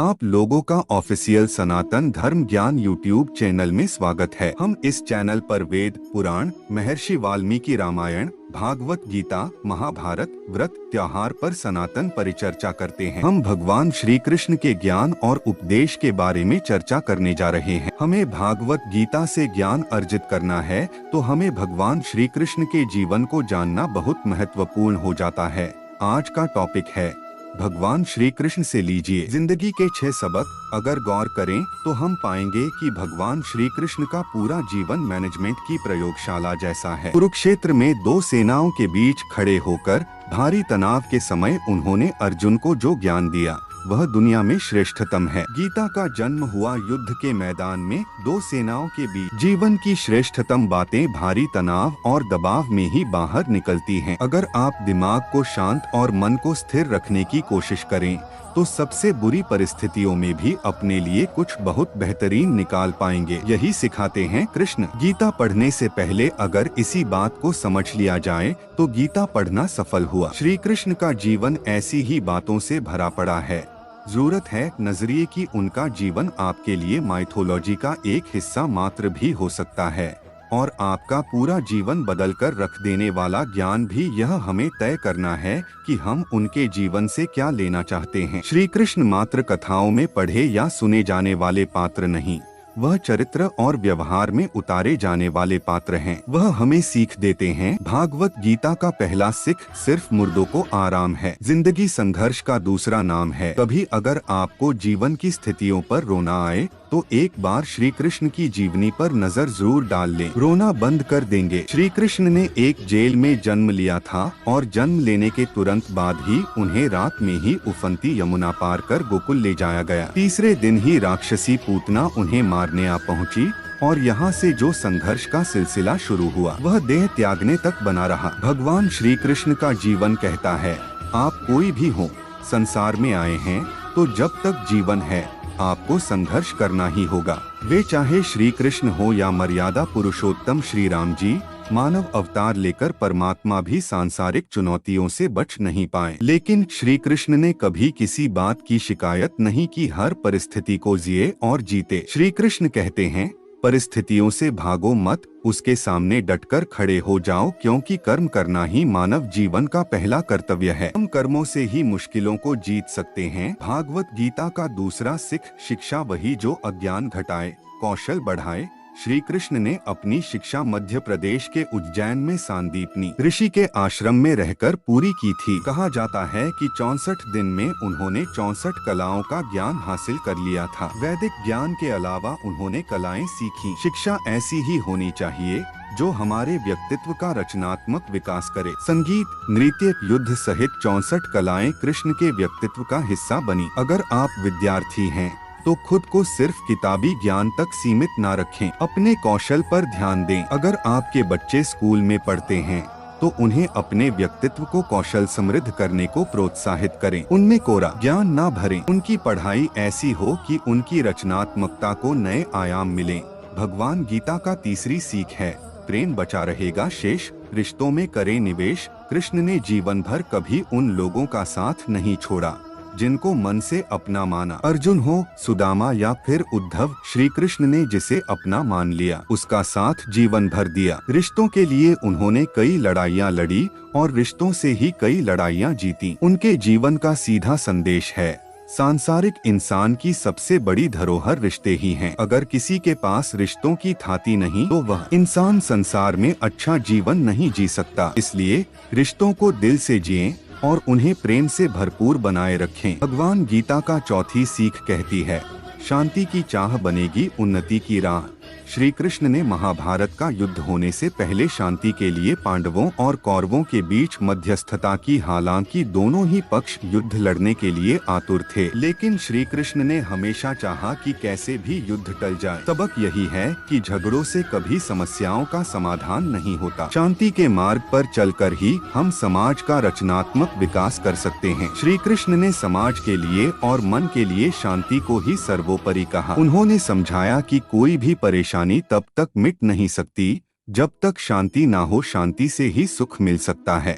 आप लोगों का ऑफिशियल सनातन धर्म ज्ञान यूट्यूब चैनल में स्वागत है। हम इस चैनल पर वेद, पुराण, महर्षि वाल्मीकि रामायण, भागवत गीता, महाभारत, व्रत, त्योहार पर सनातन परिचर्चा करते हैं। हम भगवान श्री कृष्ण के ज्ञान और उपदेश के बारे में चर्चा करने जा रहे हैं। हमें भागवत गीता से ज्ञान अर्जित करना है तो हमें भगवान श्री कृष्ण के जीवन को जानना बहुत महत्वपूर्ण हो जाता है। आज का टॉपिक है भगवान श्री कृष्ण से लीजिए जिंदगी के 6 सबक। अगर गौर करें तो हम पाएंगे कि भगवान श्री कृष्ण का पूरा जीवन मैनेजमेंट की प्रयोगशाला जैसा है। कुरुक्षेत्र में 2 सेनाओं के बीच खड़े होकर भारी तनाव के समय उन्होंने अर्जुन को जो ज्ञान दिया वह दुनिया में श्रेष्ठतम है। गीता का जन्म हुआ युद्ध के मैदान में 2 सेनाओं के बीच। जीवन की श्रेष्ठतम बातें भारी तनाव और दबाव में ही बाहर निकलती हैं। अगर आप दिमाग को शांत और मन को स्थिर रखने की कोशिश करें तो सबसे बुरी परिस्थितियों में भी अपने लिए कुछ बहुत बेहतरीन निकाल पाएंगे। यही सिखाते हैं कृष्ण। गीता पढ़ने से पहले अगर इसी बात को समझ लिया जाए तो गीता पढ़ना सफल हुआ। श्री कृष्ण का जीवन ऐसी ही बातों से भरा पड़ा है। जरूरत है नजरिए की उनका जीवन आपके लिए माइथोलॉजी का एक हिस्सा मात्र भी हो सकता है और आपका पूरा जीवन बदल कर रख देने वाला ज्ञान भी। यह हमें तय करना है कि हम उनके जीवन से क्या लेना चाहते हैं। श्री कृष्ण मात्र कथाओं में पढ़े या सुने जाने वाले पात्र नहीं, वह चरित्र और व्यवहार में उतारे जाने वाले पात्र हैं। वह हमें सीख देते हैं। भागवत गीता का पहला सिख सिर्फ मुर्दों को आराम है। जिंदगी संघर्ष का दूसरा नाम है। कभी अगर आपको जीवन की स्थितियों पर रोना आए तो एक बार श्री कृष्ण की जीवनी पर नजर जरूर डाल लें। रोना बंद कर देंगे। श्री कृष्ण ने एक जेल में जन्म लिया था और जन्म लेने के तुरंत बाद ही उन्हें रात में ही उफनती यमुना पार कर गोकुल ले जाया गया। तीसरे दिन ही राक्षसी पूतना उन्हें मारने आ पहुंची और यहाँ से जो संघर्ष का सिलसिला शुरू हुआ वह देह त्यागने तक बना रहा। भगवान श्री कृष्ण का जीवन कहता है, आप कोई भी हो, संसार में आए हैं तो जब तक जीवन है आपको संघर्ष करना ही होगा। वे चाहे श्री कृष्ण हो या मर्यादा पुरुषोत्तम श्री राम जी, मानव अवतार लेकर परमात्मा भी सांसारिक चुनौतियों से बच नहीं पाए। लेकिन श्री कृष्ण ने कभी किसी बात की शिकायत नहीं की। हर परिस्थिति को जिए और जीते। श्री कृष्ण कहते हैं, परिस्थितियों से भागो मत, उसके सामने डटकर खड़े हो जाओ, क्योंकि कर्म करना ही मानव जीवन का पहला कर्तव्य है। हम कर्मों से ही मुश्किलों को जीत सकते हैं। भागवत गीता का दूसरा सिख शिक्षा वही जो अज्ञान घटाए, कौशल बढ़ाए। श्री कृष्ण ने अपनी शिक्षा मध्य प्रदेश के उज्जैन में सांदीपनी ऋषि के आश्रम में रहकर पूरी की थी। कहा जाता है कि 64 दिन में उन्होंने 64 कलाओं का ज्ञान हासिल कर लिया था। वैदिक ज्ञान के अलावा उन्होंने कलाएं सीखी। शिक्षा ऐसी ही होनी चाहिए जो हमारे व्यक्तित्व का रचनात्मक विकास करे। संगीत, नृत्य, युद्ध सहित 64 कलाएं कृष्ण के व्यक्तित्व का हिस्सा बनी। अगर आप विद्यार्थी हैं तो खुद को सिर्फ किताबी ज्ञान तक सीमित ना रखें, अपने कौशल पर ध्यान दें। अगर आपके बच्चे स्कूल में पढ़ते हैं तो उन्हें अपने व्यक्तित्व को कौशल समृद्ध करने को प्रोत्साहित करें। उनमें कोरा ज्ञान ना भरें। उनकी पढ़ाई ऐसी हो कि उनकी रचनात्मकता को नए आयाम मिलें। भगवान गीता का तीसरी सीख है, प्रेम बचा रहेगा शेष, रिश्तों में करें निवेश। कृष्ण ने जीवन भर कभी उन लोगों का साथ नहीं छोड़ा जिनको मन से अपना माना। अर्जुन हो, सुदामा या फिर उद्धव, श्री कृष्ण ने जिसे अपना मान लिया उसका साथ जीवन भर दिया। रिश्तों के लिए उन्होंने कई लड़ाइयाँ लड़ी और रिश्तों से ही कई लड़ाइयाँ जीती। उनके जीवन का सीधा संदेश है, सांसारिक इंसान की सबसे बड़ी धरोहर रिश्ते ही हैं। अगर किसी के पास रिश्तों की थाती नहीं तो वह इंसान संसार में अच्छा जीवन नहीं जी सकता। इसलिए रिश्तों को दिल से जिएं और उन्हें प्रेम से भरपूर बनाए रखें। भगवान गीता का चौथी सीख कहती है, शांति की चाह बनेगी उन्नति की राह। श्री कृष्ण ने महाभारत का युद्ध होने से पहले शांति के लिए पांडवों और कौरवों के बीच मध्यस्थता की। हालांकि दोनों ही पक्ष युद्ध लड़ने के लिए आतुर थे, लेकिन श्री कृष्ण ने हमेशा चाहा कि कैसे भी युद्ध टल जाए। सबक यही है कि झगड़ों से कभी समस्याओं का समाधान नहीं होता। शांति के मार्ग पर चलकर ही हम समाज का रचनात्मक विकास कर सकते हैं। श्री कृष्ण ने समाज के लिए और मन के लिए शांति को ही सर्वोपरि कहा। उन्होंने समझाया कि कोई भी परेशानी तब तक मिट नहीं सकती जब तक शांति ना हो। शांति से ही सुख मिल सकता है,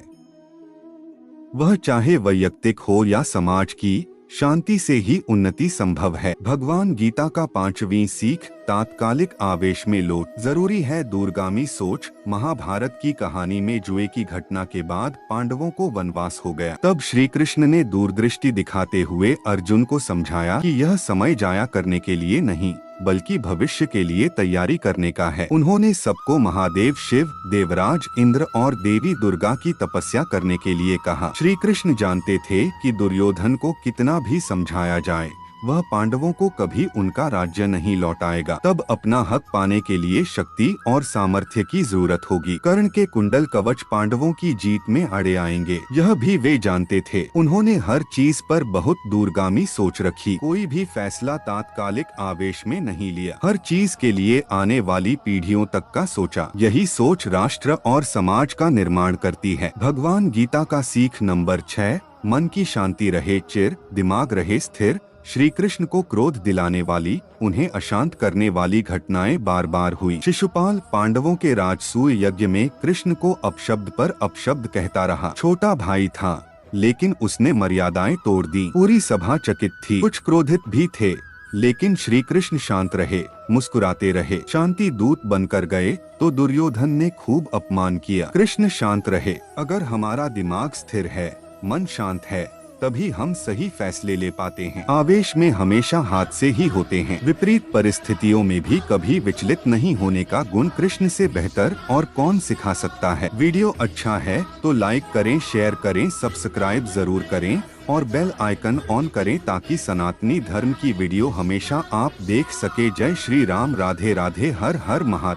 वह चाहे वैयक्तिक हो या समाज की। शांति से ही उन्नति संभव है। भगवान गीता का 5वीं सीख, तात्कालिक आवेश में लोट जरूरी है दूरगामी सोच। महाभारत की कहानी में जुए की घटना के बाद पांडवों को वनवास हो गया। तब श्री कृष्ण ने दूरदृष्टि दिखाते हुए अर्जुन को समझाया कि यह समय जाया करने के लिए नहीं, बल्कि भविष्य के लिए तैयारी करने का है। उन्होंने सबको महादेव शिव, देवराज इंद्र और देवी दुर्गा की तपस्या करने के लिए कहा। श्री कृष्ण जानते थे कि दुर्योधन को कितना भी समझाया जाए, वह पांडवों को कभी उनका राज्य नहीं लौटाएगा। तब अपना हक पाने के लिए शक्ति और सामर्थ्य की जरूरत होगी। कर्ण के कुंडल कवच पांडवों की जीत में अड़े आएंगे, यह भी वे जानते थे। उन्होंने हर चीज पर बहुत दूरगामी सोच रखी। कोई भी फैसला तात्कालिक आवेश में नहीं लिया। हर चीज के लिए आने वाली पीढ़ियों तक का सोचा। यही सोच राष्ट्र और समाज का निर्माण करती है। भगवान गीता का सीख नंबर 6, मन की शांति रहे चिर, दिमाग रहे स्थिर। श्री कृष्ण को क्रोध दिलाने वाली, उन्हें अशांत करने वाली घटनाएं बार बार हुई। शिशुपाल पांडवों के राजसूय यज्ञ में कृष्ण को अपशब्द पर अपशब्द कहता रहा। छोटा भाई था, लेकिन उसने मर्यादाएं तोड़ दी। पूरी सभा चकित थी, कुछ क्रोधित भी थे, लेकिन श्री कृष्ण शांत रहे, मुस्कुराते रहे। शांति दूत बनकर गए तो दुर्योधन ने खूब अपमान किया। कृष्ण शांत रहे। अगर हमारा दिमाग स्थिर है, मन शांत है, तभी हम सही फैसले ले पाते हैं। आवेश में हमेशा हादसे ही होते हैं। विपरीत परिस्थितियों में भी कभी विचलित नहीं होने का गुण कृष्ण से बेहतर और कौन सिखा सकता है। वीडियो अच्छा है तो लाइक करें, शेयर करें, सब्सक्राइब जरूर करें और बेल आइकन ऑन करें ताकि सनातनी धर्म की वीडियो हमेशा आप देख सके। जय श्री राम, राधे राधे, हर हर महादेव।